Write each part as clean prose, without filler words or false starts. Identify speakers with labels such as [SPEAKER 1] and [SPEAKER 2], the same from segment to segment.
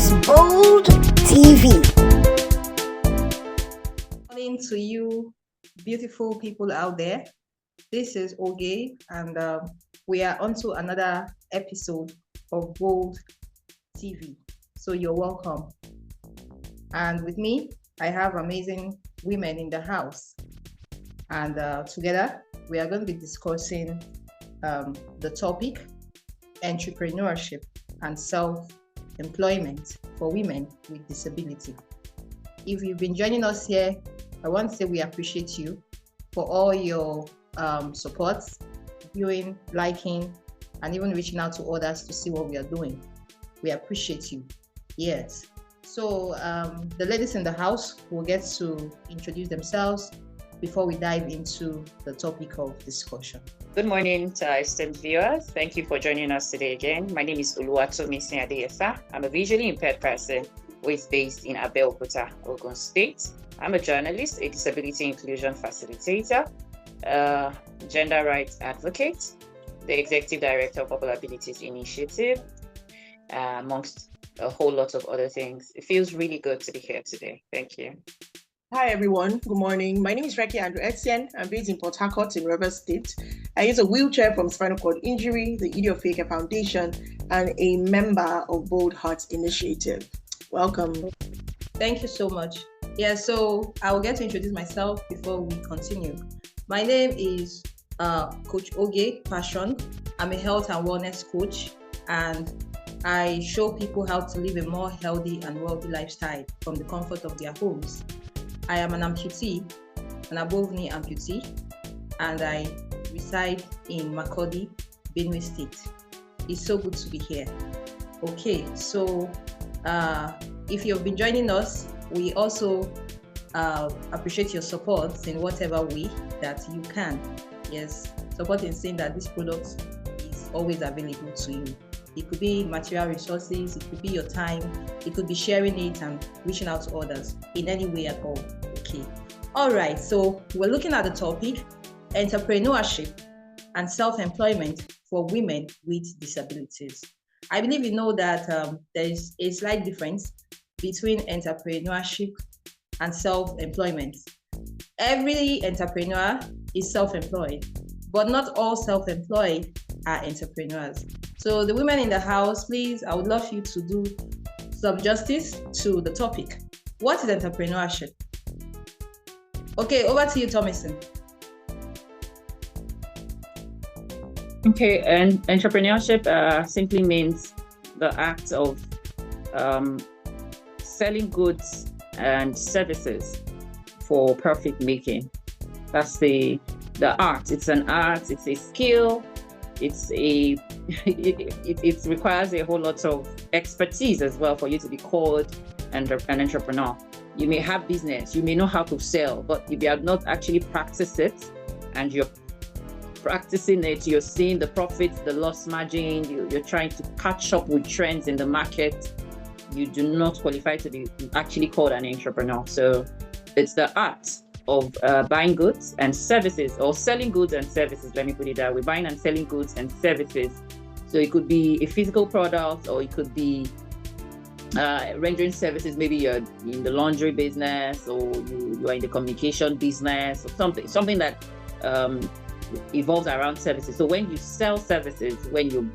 [SPEAKER 1] is Bold TV.
[SPEAKER 2] Morning to you, beautiful people out there. This is Oge, and we are on to another episode of Bold TV. So you're welcome. And with me, I have amazing women in the house. And together, we are going to be discussing the topic, entrepreneurship and self-employment for women with disability. If you've been joining us here, I want to say we appreciate you for all your support, viewing, liking, and even reaching out to others to see what we are doing. We appreciate you. Yes. So the ladies in the house will get to introduce themselves before we dive into the topic of discussion.
[SPEAKER 3] Good morning to our esteemed viewers. Thank you for joining us today again. My name is Oluwatomi Adeyesa. I'm a visually impaired person who is based in Abeokuta, Ogun State. I'm a journalist, a disability inclusion facilitator, gender rights advocate, the executive director of Popular Abilities Initiative, amongst a whole lot of other things. It feels really good to be here today. Thank you.
[SPEAKER 4] Hi everyone, good morning. My name is Reki Andrew Etienne. I'm based in Port Harcourt in Rivers State. I use a wheelchair from spinal cord injury, the Idio Faker Foundation, and a member of Bold Hearts Initiative. Welcome.
[SPEAKER 2] Thank you so much. Yeah, so I will get to introduce myself before we continue. My name is Coach Oge Passion. I'm a health and wellness coach, and I show people how to live a more healthy and wealthy lifestyle from the comfort of their homes. I am an amputee, an above-knee amputee, and I reside in Makurdi, Benue State. It's so good to be here. Okay, so if you've been joining us, we also appreciate your support in whatever way that you can. Yes, support in saying that this product is always available to you. It could be material resources, it could be your time, it could be sharing it and reaching out to others in any way at all. Okay. All right, so we're looking at the topic, entrepreneurship and self-employment for women with disabilities. I believe you know that there is a slight difference between entrepreneurship and self-employment. Every entrepreneur is self-employed, but not all self-employed are entrepreneurs. So the women in the house, please, I would love you to do some justice to the topic. What is entrepreneurship? Okay, over to you, Thomason.
[SPEAKER 3] Okay, and entrepreneurship simply means the act of selling goods and services for profit making. That's the art. It's an art, it's a skill, it requires a whole lot of expertise as well for you to be called an entrepreneur. You may have business, you may know how to sell, but if you have not actually practiced it and you're practicing it, you're seeing the profits, the loss margin, you're trying to catch up with trends in the market, you do not qualify to be actually called an entrepreneur. So it's the art of buying goods and services, or selling goods and services, let me put it that way, buying and selling goods and services. So it could be a physical product, or it could be rendering services. Maybe you're in the laundry business, or you are in the communication business, or something that evolves around services. So when you sell services, when you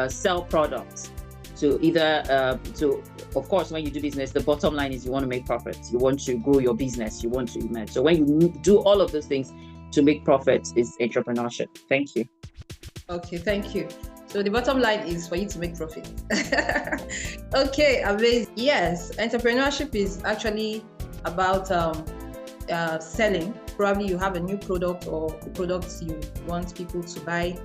[SPEAKER 3] sell products, so either of course, when you do business, the bottom line is you want to make profits, you want to grow your business, you want to emerge. So when you do all of those things to make profits is entrepreneurship. Thank you.
[SPEAKER 2] Okay, thank you. So the bottom line is for you to make profit. Okay, amazing. Yes, entrepreneurship is actually about selling. Probably you have a new product or the products you want people to buy.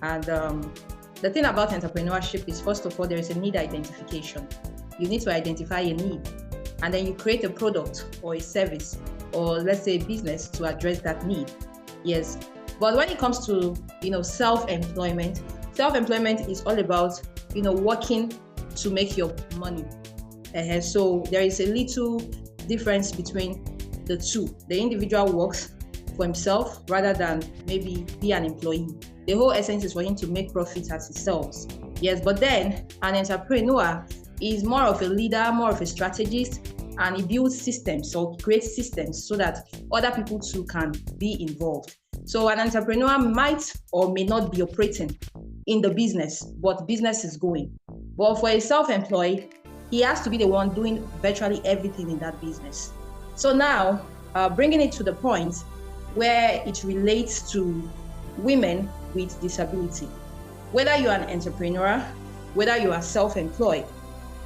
[SPEAKER 2] And the thing about entrepreneurship is, first of all, there is a need identification. You need to identify a need, and then you create a product or a service, or let's say a business to address that need. Yes, but when it comes to self-employment is all about working to make your money. So there is a little difference between the two. The individual works for himself rather than maybe be an employee. The whole essence is for him to make profit as he sells. Yes, but then an entrepreneur He's more of a leader, more of a strategist, and he builds systems or creates systems so that other people too can be involved. So an entrepreneur might or may not be operating in the business, but business is going. But for a self-employed, he has to be the one doing virtually everything in that business. So now, bringing it to the point where it relates to women with disability. Whether you're an entrepreneur, whether you are self-employed,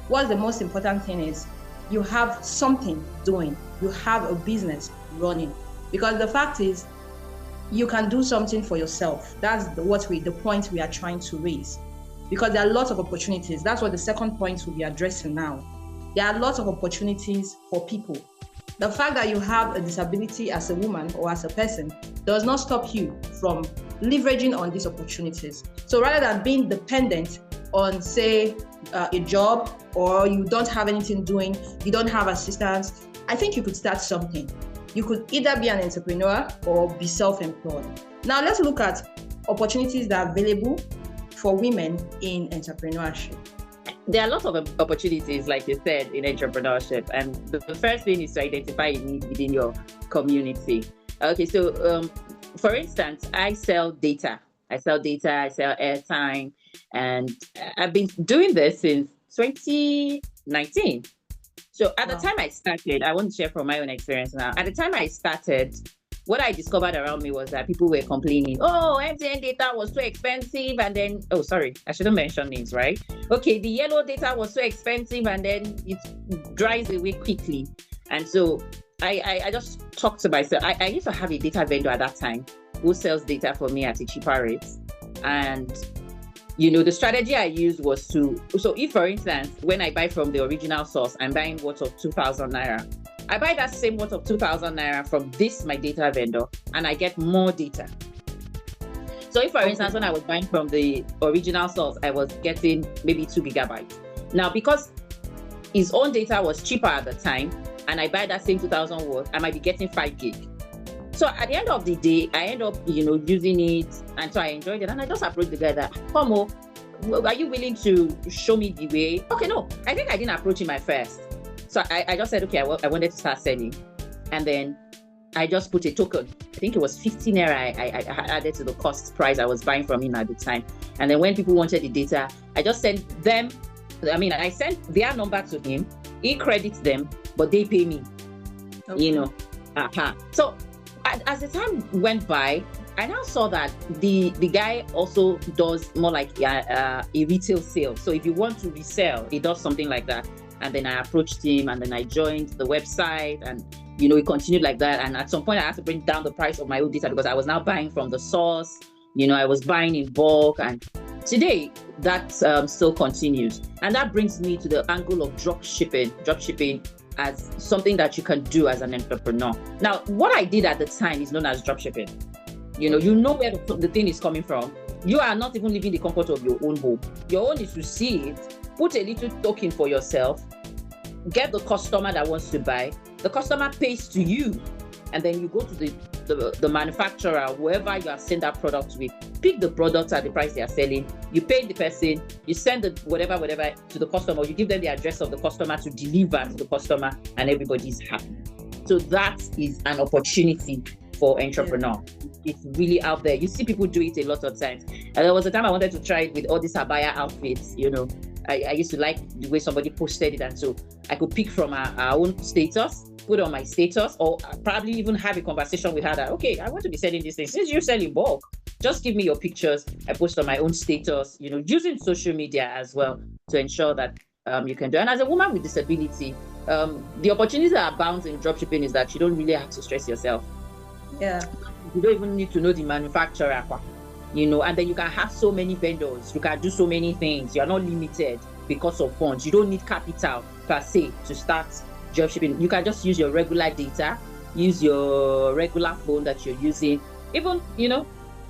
[SPEAKER 2] what's the most important thing is you have something doing, you have a business running. Because the fact is, you can do something for yourself. That's the point we are trying to raise. Because there are lots of opportunities. That's what the second point we'll be addressing now. There are lots of opportunities for people. The fact that you have a disability as a woman or as a person does not stop you from leveraging on these opportunities. So rather than being dependent on, say, a job, or you don't have anything doing, you don't have assistance, I think you could start something. You could either be an entrepreneur or be self-employed. Now let's look at opportunities that are available for women in entrepreneurship.
[SPEAKER 3] There are lots of opportunities, like you said, in entrepreneurship. And the first thing is to identify a need within your community. Okay, so for instance, I sell data. I sell airtime, and I've been doing this since 2019. So at the time I started, I want to share from my own experience now. At the time I started, what I discovered around me was that people were complaining, oh, MTN data was so expensive, and then, oh, sorry, I shouldn't mention names, right? Okay, the yellow data was so expensive, and then it dries away quickly. And so I just talked to myself. I used to have a data vendor at that time who sells data for me at a cheaper rate. And the strategy I used was so if, for instance, when I buy from the original source, I'm buying worth of 2,000 naira. I buy that same worth of 2,000 naira from my data vendor, and I get more data. So if, for instance, when I was buying from the original source, I was getting maybe 2 gigabytes. Now, because his own data was cheaper at the time, and I buy that same 2,000 worth, I might be getting 5 gig. So at the end of the day, I end up, using it, and so I enjoyed it. And I just approached the guy that, Pomo, are you willing to show me the way? Okay, no, I think I didn't approach him at first. So I just said, okay, I wanted to start selling. And then I just put a token. I think it was 50 naira I added to the cost price I was buying from him at the time. And then when people wanted the data, I just sent them, I sent their number to him. He credits them, but they pay me,
[SPEAKER 2] Okay.
[SPEAKER 3] So as the time went by, I now saw that the guy also does more like a retail sale. So if you want to resell, he does something like that. And then I approached him, and then I joined the website, and it continued like that. And at some point, I had to bring down the price of my own data because I was now buying from the source. I was buying in bulk, and today that still continues. And that brings me to the angle of drop shipping as something that you can do as an entrepreneur. Now, what I did at the time is known as drop shipping. You know where the thing is coming from. You are not even leaving the comfort of your own home. Your own is to see it, put a little token for yourself, get the customer that wants to buy. The customer pays to you, and then you go to the manufacturer, whoever you are selling that product with, pick the product at the price they are selling, you pay the person, you send the whatever to the customer, you give them the address of the customer to deliver to the customer, and everybody's happy. So that is an opportunity for entrepreneur. It's really out there. You see people do it a lot of times. And there was a time I wanted to try it with all these abaya outfits. I used to like the way somebody posted it, and so I could pick from our own status, put on my status, or probably even have a conversation with her that, okay, I want to be selling these things. Since you sell in bulk, just give me your pictures. I post on my own status, using social media as well to ensure that you can do. And as a woman with disability, the opportunities that abound in dropshipping is that you don't really have to stress yourself.
[SPEAKER 2] Yeah.
[SPEAKER 3] You don't even need to know the manufacturer, and then you can have so many vendors. You can do so many things. You are not limited because of funds. You don't need capital per se to start dropshipping. You can just use your regular data, use your regular phone that you're using, even,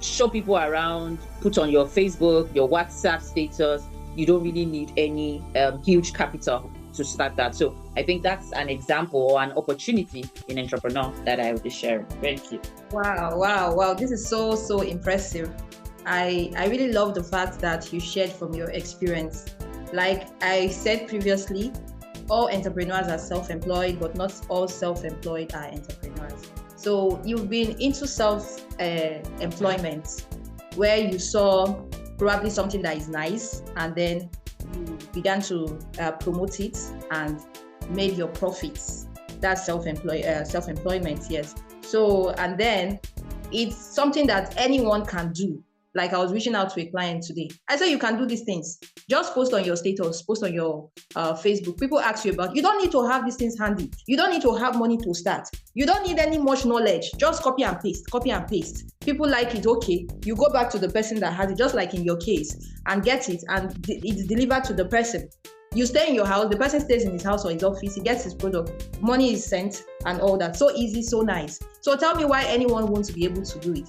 [SPEAKER 3] show people around, put on your Facebook, your WhatsApp status. You don't really need any huge capital to start that. So I think that's an example or an opportunity in entrepreneur that I will be sharing. Thank you.
[SPEAKER 2] Wow. This is so impressive. I really love the fact that you shared from your experience. Like I said previously, all entrepreneurs are self-employed, but not all self-employed are entrepreneurs. So you've been into self-employment where you saw probably something that is nice, and then you began to promote it and made your profits. That's self-employment, yes. So, and then it's something that anyone can do. Like I was reaching out to a client today. I said, you can do these things. Just post on your status, post on your Facebook. People ask you about, you don't need to have these things handy. You don't need to have money to start. You don't need any much knowledge. Just copy and paste, copy and paste. People like it, okay. You go back to the person that has it, just like in your case, and get it, and it's delivered to the person. You stay in your house, the person stays in his house or his office, he gets his product, money is sent and all that. So easy, so nice. So tell me why anyone wants to be able to do it.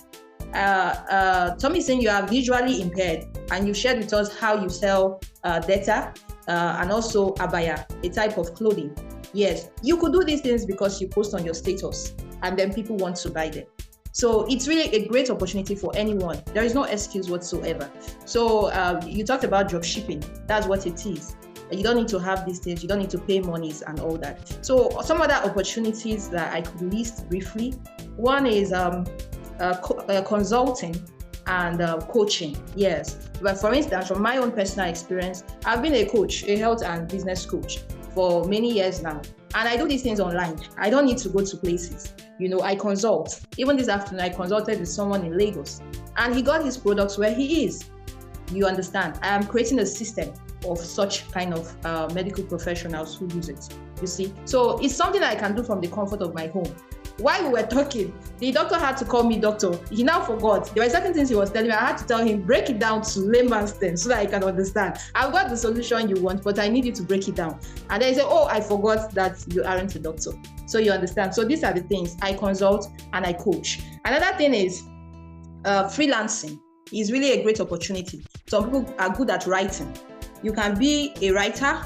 [SPEAKER 2] Tommy saying you are visually impaired, and you shared with us how you sell data and also abaya, a type of clothing. Yes, you could do these things because you post on your status and then people want to buy them. So it's really a great opportunity for anyone. There is no excuse whatsoever. So you talked about drop shipping. That's what it is. You don't need to have these things. You don't need to pay monies and all that. So some other opportunities that I could list briefly. One is consulting and coaching. Yes, but for instance, from my own personal experience, I've been a coach, a health and business coach for many years now, and I do these things online. I don't need to go to places. You know, I consult. Even this afternoon, I consulted with someone in Lagos, and he got his products where he is. You understand? I am creating a system of such kind of medical professionals who use it. You see, so it's something that I can do from the comfort of my home. While we were talking, the doctor had to call me doctor. He now forgot. There were certain things he was telling me. I had to tell him, break it down to layman's terms so that I can understand. I've got the solution you want, but I need you to break it down. And then he said, oh, I forgot that you aren't a doctor. So you understand. So these are the things. I consult and I coach. Another thing is freelancing is really a great opportunity. Some people are good at writing. You can be a writer,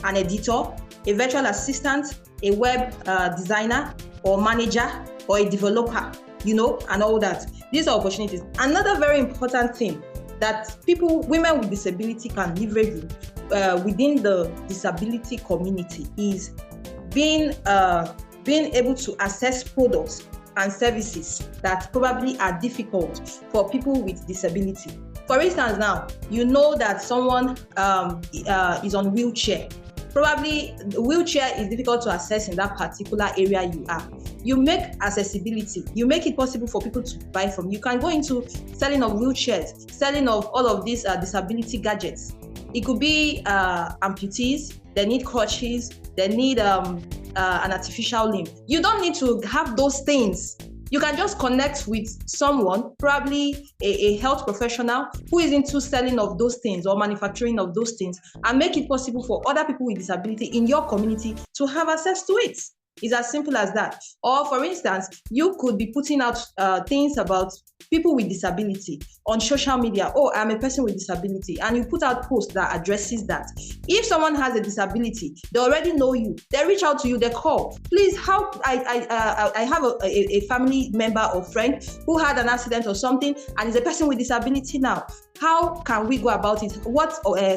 [SPEAKER 2] an editor, a virtual assistant, a web designer, or manager, or a developer, you know, and all that. These are opportunities. Another very important thing that women with disability can leverage within the disability community is being able to access products and services that probably are difficult for people with disability. For instance, now, you know that someone is on wheelchair. Probably the wheelchair is difficult to access in that particular area you are. You make accessibility, you make it possible for people to buy from. You can go into selling of wheelchairs, selling of all of these disability gadgets. It could be amputees, they need crutches, they need an artificial limb. You don't need to have those things. You can just connect with someone, probably a health professional who is into selling of those things or manufacturing of those things, and make it possible for other people with disability in your community to have access to it. It's as simple as that. Or for instance, you could be putting out things about people with disability on social media. Oh, I'm a person with disability. And you put out posts that addresses that. If someone has a disability, they already know you. They reach out to you, they call. Please, how I have a family member or friend who had an accident or something and is a person with disability now. How can we go about it? What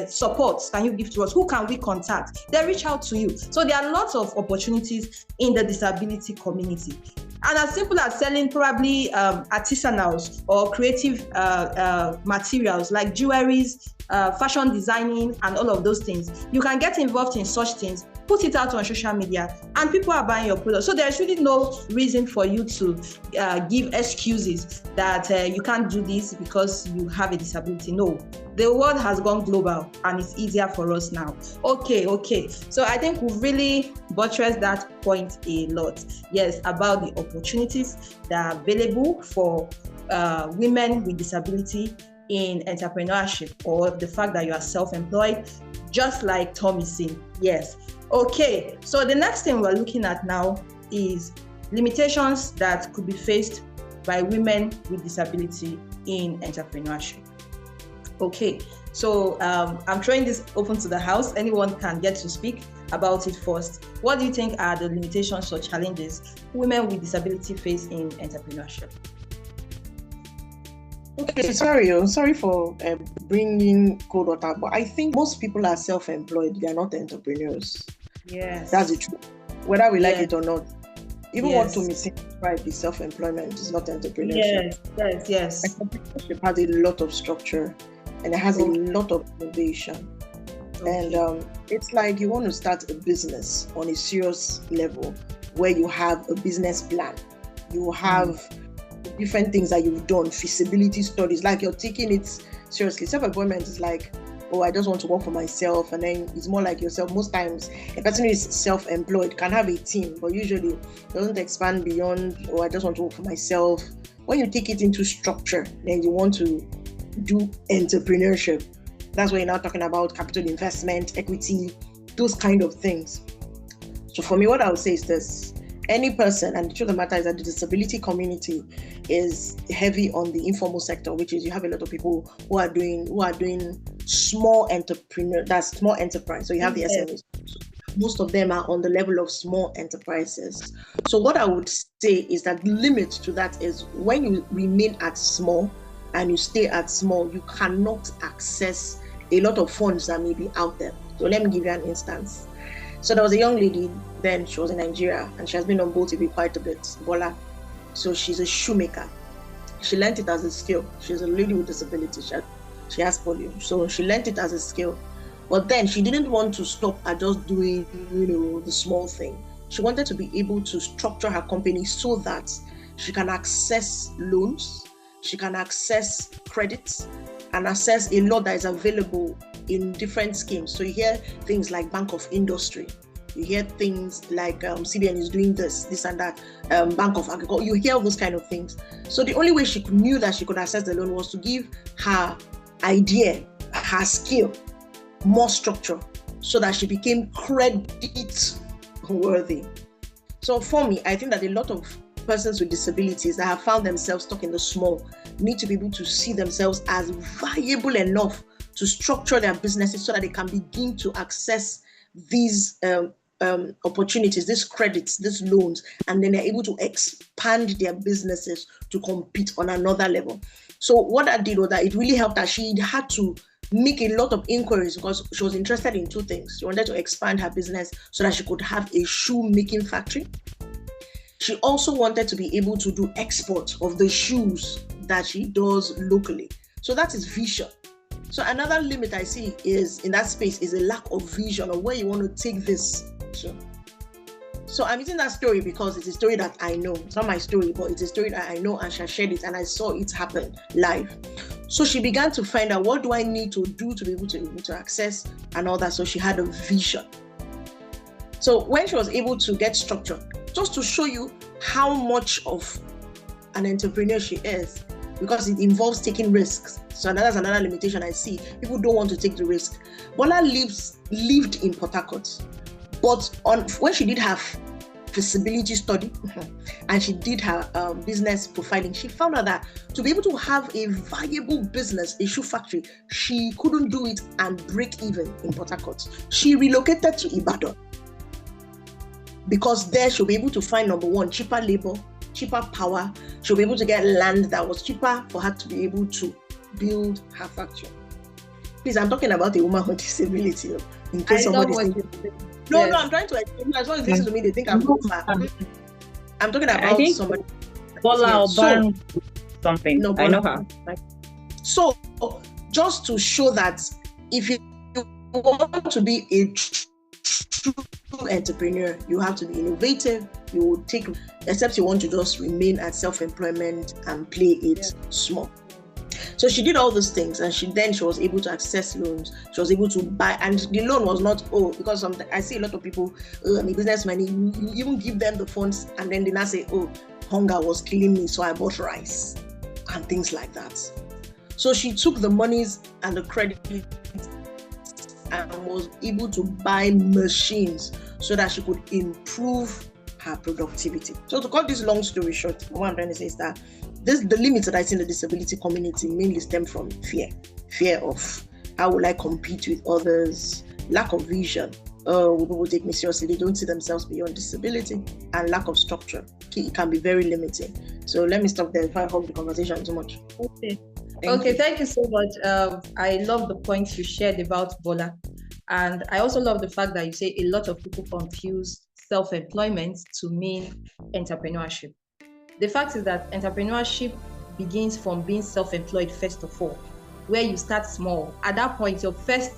[SPEAKER 2] support can you give to us? Who can we contact? They reach out to you. So there are lots of opportunities in the disability community. And as simple as selling probably artisanals or creative materials like jewelries, fashion designing, and all of those things. You can get involved in such things, put it out on social media, and people are buying your product. So there's really no reason for you to give excuses that you can't do this because you have a disability. No, the world has gone global and it's easier for us now. Okay. So I think we've really buttressed that point a lot. Yes, about the opportunities that are available for women with disability in entrepreneurship, or the fact that you are self-employed, just like Tommy said. Yes. Okay, so the next thing we're looking at now is limitations that could be faced by women with disability in entrepreneurship. Okay, so I'm throwing this open to the house. Anyone can get to speak about it first. What do you think are the limitations or challenges women with disability face in entrepreneurship?
[SPEAKER 4] Okay, sorry for bringing cold water, but I think most people are self-employed. They are not entrepreneurs.
[SPEAKER 2] Yes.
[SPEAKER 4] That's the truth. Whether we like it or not, even what
[SPEAKER 2] Yes.
[SPEAKER 4] to me describe is self-employment. It's not entrepreneurship.
[SPEAKER 2] Yes.
[SPEAKER 4] Entrepreneurship has a lot of structure and it has a lot of innovation. And it's like you want to start a business on a serious level where you have a business plan. You have different things that you've done, feasibility studies, like you're taking it seriously. Self-employment is like, oh, I just want to work for myself. And then it's more like yourself. Most times, a person who is self-employed can have a team, but usually doesn't expand beyond, oh, I just want to work for myself. When you take it into structure, then you want to do entrepreneurship. That's where you're now talking about capital investment, equity, those kind of things. So for me, what I would say is this. Any person, and the truth of the matter is that the disability community is heavy on the informal sector, which is you have a lot of people who are doing small small enterprise. So you have the SMEs. Most of them are on the level of small enterprises. So what I would say is that the limit to that is when you remain at small and you stay at small, you cannot access a lot of funds that may be out there. So let me give you an instance. So there was a young lady then, she was in Nigeria and she has been on Bolt TV quite a bit, Bola. So she's a shoemaker. She learned it as a skill. She's a lady with disability. She has polio. So she learned it as a skill. But then she didn't want to stop at just doing, the small thing. She wanted to be able to structure her company so that she can access loans, she can access credits, and access a lot that is available in different schemes. So you hear things like Bank of Industry, you hear things like CBN is doing this and that, Bank of Agriculture, you hear all those kind of things. So the only way she knew that she could access the loan was to give her idea, her skill, more structure, so that she became credit worthy. So for me, I think that a lot of persons with disabilities that have found themselves stuck in the small need to be able to see themselves as viable enough to structure their businesses so that they can begin to access these opportunities, these credits, these loans, and then they're able to expand their businesses to compete on another level. So what I did was that it really helped her. She had to make a lot of inquiries because she was interested in two things. She wanted to expand her business so that she could have a shoe making factory. She also wanted to be able to do export of the shoes that she does locally. So that is vision. So another limit I see is in that space is a lack of vision of where you want to take this. So I'm using that story because it's a story that I know. It's not my story, but it's a story that I know and she shared it and I saw it happen live. So she began to find out, what do I need to do to be able to access and all that. So she had a vision. So when she was able to get structure, just to show you how much of an entrepreneur she is, because it involves taking risks. So that's another limitation I see. People don't want to take the risk. Bola lived in Port Harcourt, but when she did her feasibility study and she did her business profiling, she found out that to be able to have a viable business, a shoe factory, she couldn't do it and break even in Port Harcourt. She relocated to Ibadan because there she'll be able to find, number one, cheaper labor, cheaper power. She'll be able to get land that was cheaper for her to be able to build her factory. Please, I'm talking about a woman with disability. In case somebody's thinking, no, I'm trying to explain. As long as listen to me, they think I'm far. I'm talking about somebody.
[SPEAKER 3] Bola or something.
[SPEAKER 4] No,
[SPEAKER 3] I know her.
[SPEAKER 4] So, just to show that if you want to be a true entrepreneur, you have to be innovative. You will take, except you want to just remain at self-employment and play it small. So she did all those things, and she was able to access loans. She was able to buy, and the loan was not because sometimes I see a lot of people, I'm a businessman. You even give them the funds, and then they now say, hunger was killing me, so I bought rice and things like that. So she took the monies and the credit and was able to buy machines so that she could improve her productivity. So to cut this long story short, what I'm trying to say is that the limits that I see in the disability community mainly stem from fear of how will I compete with others, lack of vision. Will people take me seriously? They don't see themselves beyond disability, and lack of structure. It can be very limiting. So let me stop there before I hog the conversation too much.
[SPEAKER 2] Okay. Okay, thank you so much. I love the points you shared about Bola. And I also love the fact that you say a lot of people confuse self-employment to mean entrepreneurship. The fact is that entrepreneurship begins from being self-employed first of all, where you start small. At that point, your first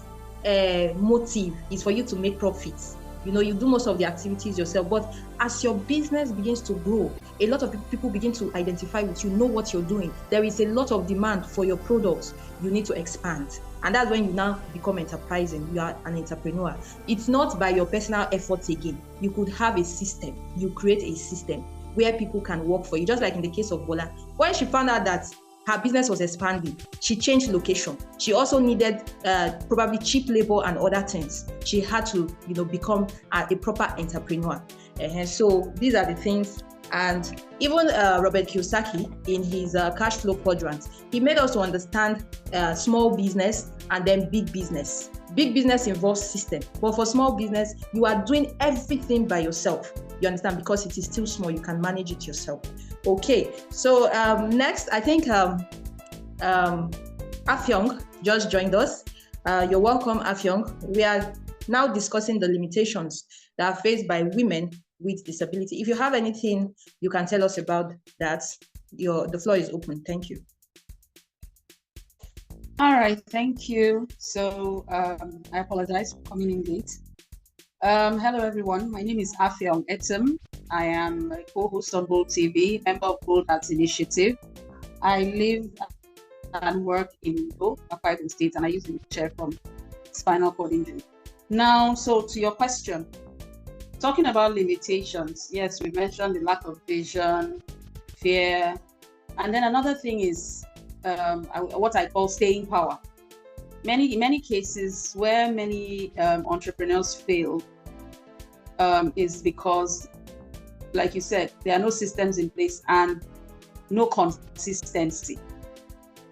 [SPEAKER 2] motive is for you to make profits. You do most of the activities yourself, but as your business begins to grow, a lot of people begin to identify with you, know what you're doing. There is a lot of demand for your products. You need to expand. And that's when you now become enterprising. You are an entrepreneur. It's not by your personal efforts again. You could have a system. You create a system where people can work for you. Just like in the case of Bola. When she found out that her business was expanding, she changed location. She also needed probably cheap labor and other things. She had to, become a proper entrepreneur. So these are the things. And even Robert Kiyosaki, in his cash flow quadrant, he made us to understand small business and then big business. Big business involves system, but for small business, you are doing everything by yourself. You understand? Because it is still small, you can manage it yourself. Okay, so next, I think Afyong just joined us. You're welcome, Afyong. We are now discussing the limitations that are faced by women with disability. If you have anything you can tell us about that, the floor is open. Thank you.
[SPEAKER 5] All right, thank you. So I apologize for coming in late. Hello, everyone. My name is Afyong Etem. I am a co-host on Bold TV, member of Bold Arts Initiative. I live and work in both Akwa Ibom State, and I use the chair from spinal cord injury. Now, so to your question, talking about limitations, yes, we mentioned the lack of vision, fear, and then another thing is what I call staying power. In many cases where many entrepreneurs fail is because, like you said, there are no systems in place and no consistency.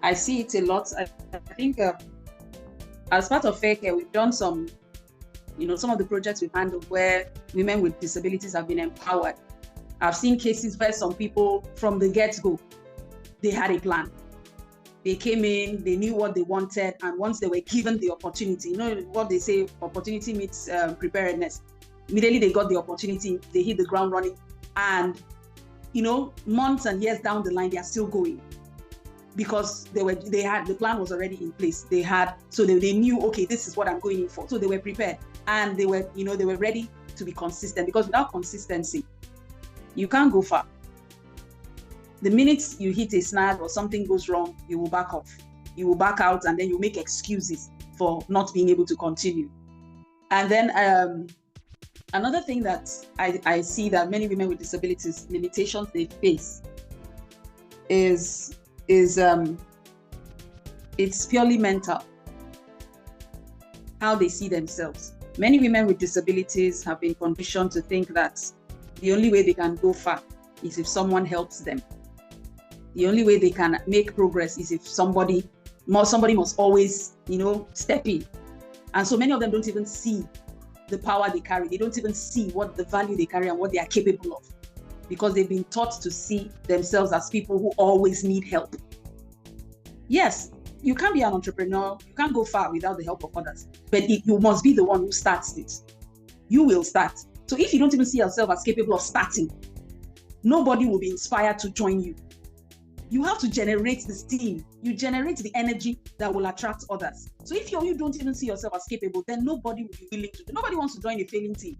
[SPEAKER 5] I see it a lot. I think as part of Fair Care, we've done some of the projects we've handled where women with disabilities have been empowered. I've seen cases where some people from the get-go, they had a plan. They came in, they knew what they wanted, and once they were given the opportunity, what they say, opportunity meets preparedness. Immediately they got the opportunity, they hit the ground running, and months and years down the line, they are still going because the plan was already in place. They knew, okay, this is what I'm going in for. So they were prepared, and they were ready to be consistent, because without consistency, you can't go far. The minute you hit a snag or something goes wrong, you will back off. You will back out, and then you make excuses for not being able to continue. And then another thing that I see that many women with disabilities, limitations they face is it's purely mental, how they see themselves. Many women with disabilities have been conditioned to think that the only way they can go far is if someone helps them. The only way they can make progress is if somebody must always, step in. And so many of them don't even see the power they carry. They don't even see what the value they carry and what they are capable of, because they've been taught to see themselves as people who always need help. Yes, you can't be an entrepreneur. You can't go far without the help of others, but you must be the one who starts it. You will start. So if you don't even see yourself as capable of starting, nobody will be inspired to join you. You have to generate the steam. You generate the energy that will attract others. So if you don't even see yourself as capable, then nobody will be willing to. Nobody wants to join a failing team.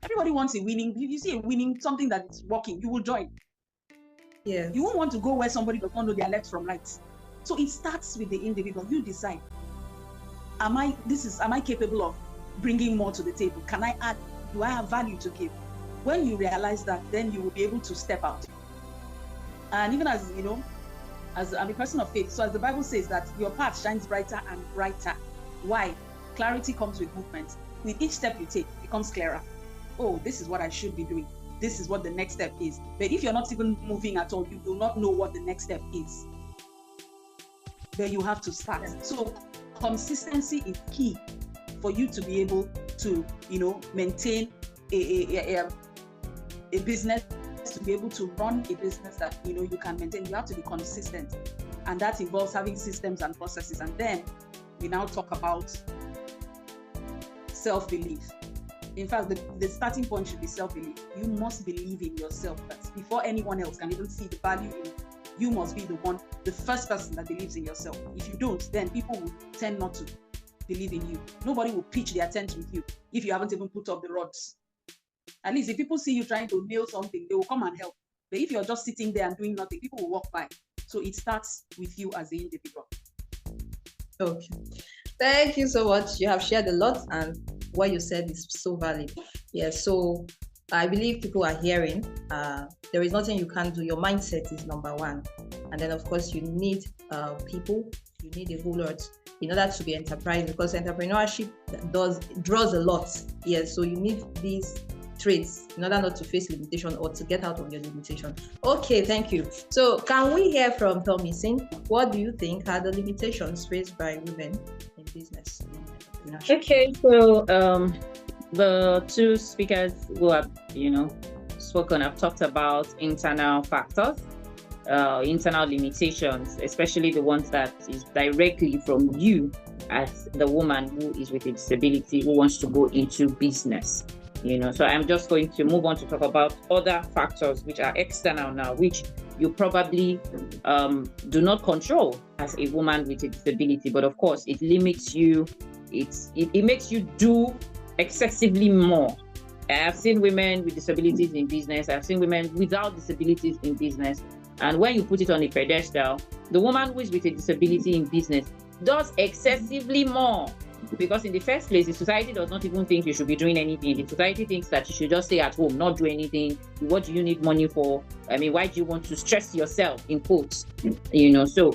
[SPEAKER 5] Everybody wants a winning. You see a winning, something that is working, you will join.
[SPEAKER 2] Yeah.
[SPEAKER 5] You won't want to go where somebody does not know their left from right. So it starts with the individual. You decide, am I capable of bringing more to the table? Can I add? Do I have value to give? When you realize that, then you will be able to step out. And even as I'm a person of faith, so as the Bible says that your path shines brighter and brighter. Why? Clarity comes with movement. With each step you take, it becomes clearer. Oh, this is what I should be doing. This is what the next step is. But if you're not even moving at all, you will not know what the next step is. But you have to start. So consistency is key for you to be able to, maintain a business, to be able to run a business that you can maintain. You have to be consistent. And that involves having systems and processes. And then we now talk about self-belief. In fact, the starting point should be self-belief. You must believe in yourself first. Before anyone else can even see the value in you, must be the first person that believes in yourself. If you don't, then people will tend not to believe in you. Nobody will pitch their tent with you if you haven't even put up the rods. At least if people see you trying to nail something, they will come and help. But if you're just sitting there and doing nothing, people will walk by. So it starts with you as the individual. Okay.
[SPEAKER 2] Thank you so much. You have shared a lot, and what you said is so valid. Yeah, so I believe people are hearing. There is nothing you can do. Your mindset is number one. And then, of course, you need people. You need a whole lot in order to be enterprising, because entrepreneurship draws a lot. Yeah, so you need these traits in order not to face limitation or to get out of your limitation. Okay, thank you. So can we hear from Tomisin? What do you think are the limitations faced by women in business?
[SPEAKER 3] Okay, so the two speakers who have spoken have talked about internal factors, internal limitations, especially the ones that is directly from you as the woman who is with a disability who wants to go into business. So I'm just going to move on to talk about other factors which are external now, which you probably do not control as a woman with a disability, but of course it limits you. It makes you do excessively more. I have seen women with disabilities in business. I've seen women without disabilities in business. And when you put it on a pedestal, the woman who is with a disability in business does excessively more. Because in the first place, the society does not even think you should be doing anything. The society thinks that you should just stay at home, not do anything. What do you need money for? I mean, why do you want to stress yourself, in quotes? So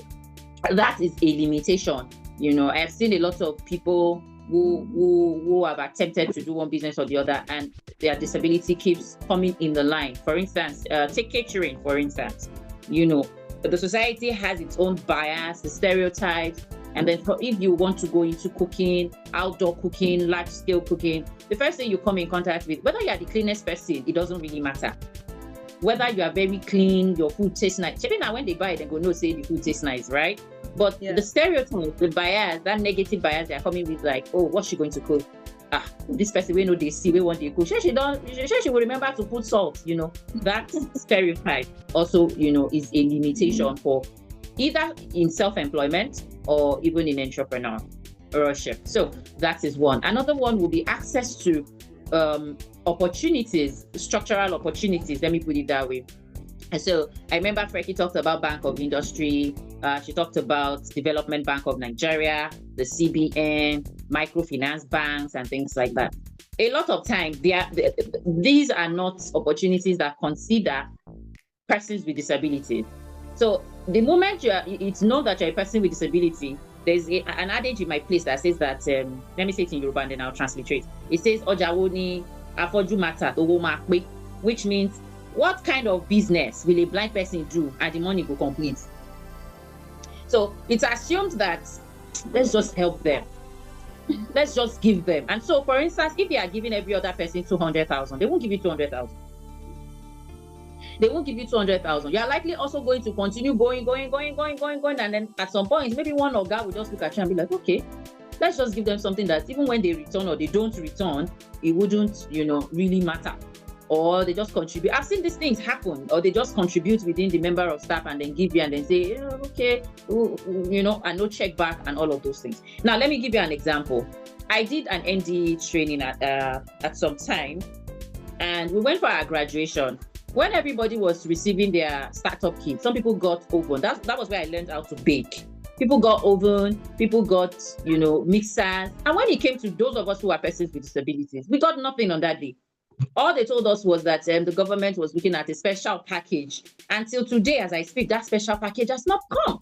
[SPEAKER 3] that is a limitation. I've seen a lot of people who have attempted to do one business or the other, and their disability keeps coming in the line. For instance, take catering, for instance. The society has its own bias, the stereotypes. And then if you want to go into cooking, outdoor cooking, large scale cooking, the first thing you come in contact with, whether you are the cleanest person, it doesn't really matter. Whether you are very clean, your food tastes nice. Maybe now when they buy it, they go, no, say the food tastes nice, right? But the stereotype, the bias, that negative bias they are coming with, like, oh, what's she going to cook? This person we know they see, we want to cook. She will remember to put salt, That stereotype also, is a limitation for either in self-employment or even in entrepreneurship. So that is one. Another one will be access to opportunities, structural opportunities. Let me put it that way. And so I remember Freki talked about Bank of Industry. She talked about Development Bank of Nigeria, the CBN, microfinance banks, and things like that. A lot of times, these are not opportunities that consider persons with disabilities. So the moment it's known that you're a person with disability, there's an adage in my place that says that, let me say it in Yoruba and then I'll transliterate. It says, Ojawoni afoju mata towo ma pe, which means, what kind of business will a blind person do and the money will complete? So it's assumed that let's just help them. Let's just give them. And so, for instance, if they are giving every other person 200,000, they won't give you 200,000. They won't give you 200,000. You are likely also going to continue going. And then at some point, maybe one or guy will just look at you and be like, okay, let's just give them something that even when they return or they don't return, it wouldn't, really matter. Or they just contribute. I've seen these things happen, or they just contribute within the member of staff and then give you and then say, okay, and no check back and all of those things. Now, let me give you an example. I did an NDE training at some time, and we went for our graduation. When everybody was receiving their startup kit, some people got oven. That was where I learned how to bake. People got oven, people got, mixers. And when it came to those of us who are persons with disabilities, we got nothing on that day. All they told us was that the government was looking at a special package. Until today, as I speak, that special package has not come.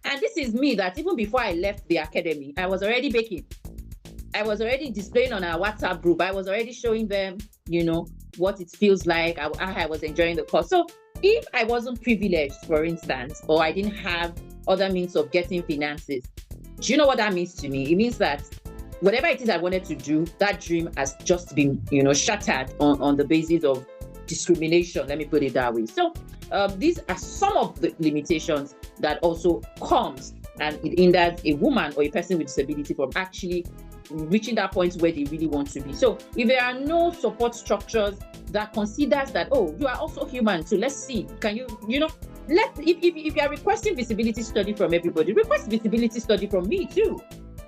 [SPEAKER 3] And this is me that even before I left the academy, I was already baking. I was already displaying on our WhatsApp group. I was already showing them, what it feels like. I was enjoying the course. So if I wasn't privileged, for instance, or I didn't have other means of getting finances, do you know what that means to me? It means that whatever it is I wanted to do, that dream has just been, shattered on the basis of discrimination. Let me put it that way. So these are some of the limitations that also comes, and it hinders a woman or a person with disability from actually reaching that point where they really want to be. So if there are no support structures that considers that, oh, you are also human, so let's see, can you, if you are requesting visibility study from everybody, request visibility study from me too.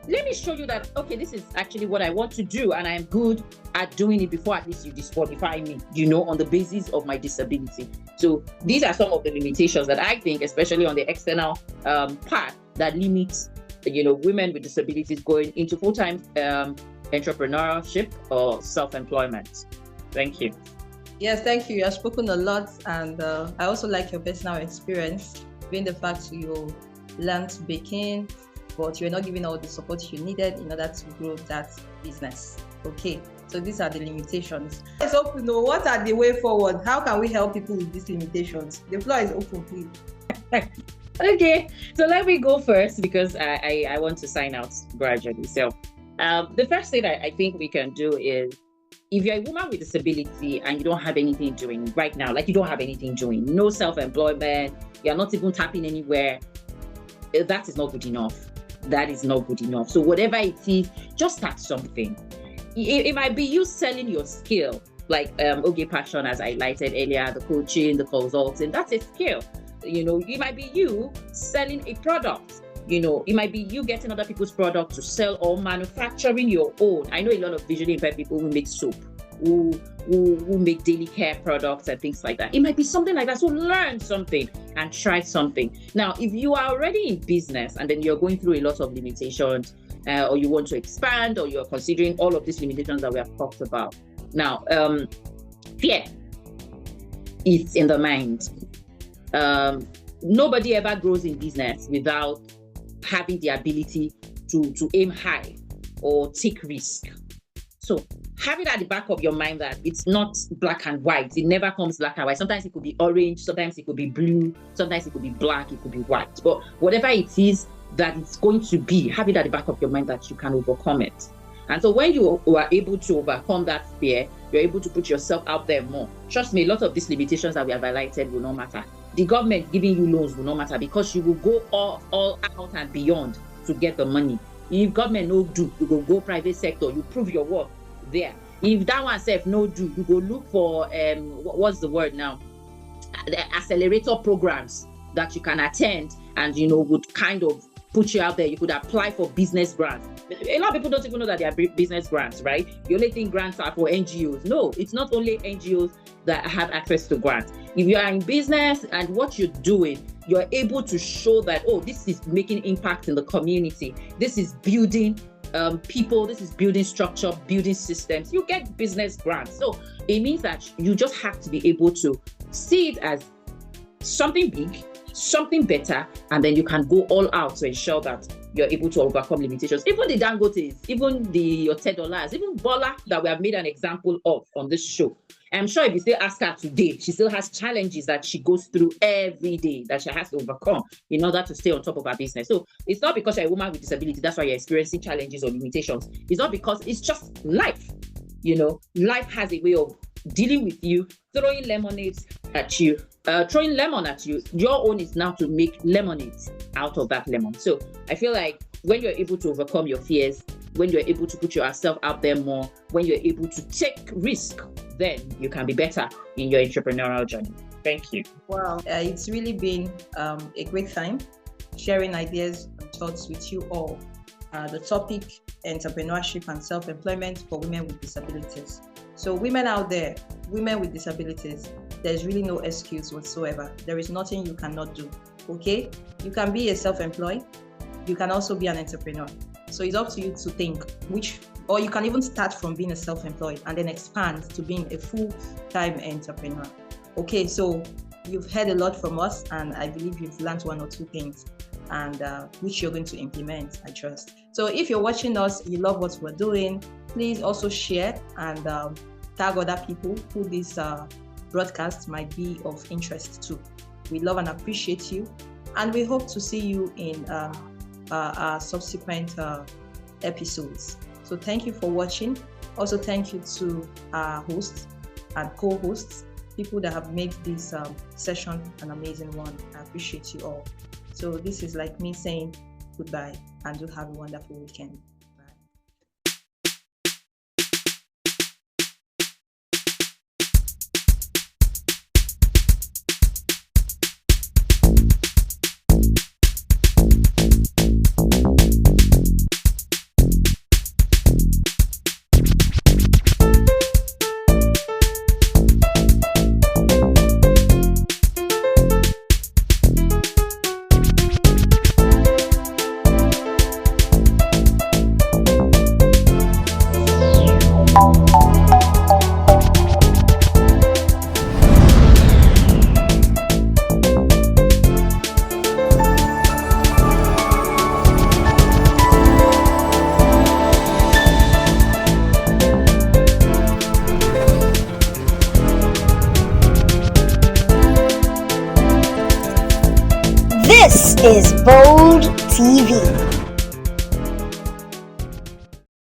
[SPEAKER 3] Let me show you that, okay, this is actually what I want to do, and I'm good at doing it before at least you disqualify me, on the basis of my disability. So these are some of the limitations that I think, especially on the external part, that limits, women with disabilities going into full-time entrepreneurship or self-employment. Thank you.
[SPEAKER 2] Yes, thank you. You have spoken a lot, and I also like your personal experience, being the fact you learned baking, but you're not given all the support you needed in order to grow that business. Okay, so these are the limitations. Let's open. What are the way forward? How can we help people with these limitations? The floor is open, please.
[SPEAKER 3] Okay, so let me go first because I want to sign out gradually. So the first thing I think we can do is, if you're a woman with disability and you don't have anything doing right now, like you don't have anything doing, no self-employment, you're not even tapping anywhere, that is not good enough. That is not good enough. So whatever it is, just start something. It might be you selling your skill, like Passion, as I highlighted earlier, the coaching, the consulting, that's a skill. It might be you selling a product. It might be you getting other people's product to sell or manufacturing your own. I know a lot of visually impaired people who make soap, who make daily care products and things like that. It might be something like that. So learn something and try something. Now, if you are already in business and then you're going through a lot of limitations, or you want to expand, or you're considering all of these limitations that we have talked about. Now, fear is in the mind. Nobody ever grows in business without having the ability to aim high or take risk. So having at the back of your mind that it's not black and white, it never comes black and white. Sometimes it could be orange, sometimes it could be blue, sometimes it could be black, it could be white. But whatever it is that it's going to be, have it at the back of your mind that you can overcome it. And so when you are able to overcome that fear, you're able to put yourself out there more. Trust me, a lot of these limitations that we have highlighted will not matter. The government giving you loans will not matter because you will go all out and beyond to get the money. If government no do, you go private sector, you prove your work there. If that one self no do, you go look for what's the word now? The accelerator programs that you can attend and would kind of put you out there. You could apply for business grants. A lot of people don't even know that they are business grants, right? You only think grants are for NGOs. No, it's not only NGOs that have access to grants. If you are in business and what you're doing, you're able to show that, oh, this is making impact in the community. This is building people, this is building structure, building systems. You get business grants. So it means that you just have to be able to see it as something big, something better, and then you can go all out to ensure that you're able to overcome limitations. Even the Dangotes, even the $10, even Bola that we have made an example of on this show. I'm sure if you still ask her today, she still has challenges that she goes through every day that she has to overcome in order to stay on top of her business. So it's not because you're a woman with disability, that's why you're experiencing challenges or limitations. It's not because it's just life. Life has a way of dealing with you, throwing lemonades at you, throwing lemon at you. Your own is now to make lemonade out of that lemon. So I feel like when you're able to overcome your fears, when you're able to put yourself out there more, when you're able to take risk, then you can be better in your entrepreneurial journey. Thank you.
[SPEAKER 2] Wow, it's really been a great time sharing ideas and thoughts with you all. The topic, entrepreneurship and self-employment for women with disabilities. So women out there, women with disabilities, there's really no excuse whatsoever. There is nothing you cannot do, okay? You can be a self-employed, you can also be an entrepreneur. So it's up to you to think or you can even start from being a self-employed and then expand to being a full-time entrepreneur. Okay, so you've heard a lot from us and I believe you've learned one or two things and which you're going to implement, I trust. So if you're watching us, you love what we're doing, please also share and tag other people who this broadcast might be of interest to. We love and appreciate you and we hope to see you in our subsequent episodes. So thank you for watching. Also thank you to our hosts and co-hosts. people that have made this session an amazing one. I appreciate you all. So this is like me saying goodbye, and do have a wonderful weekend.
[SPEAKER 1] This is Bold TV.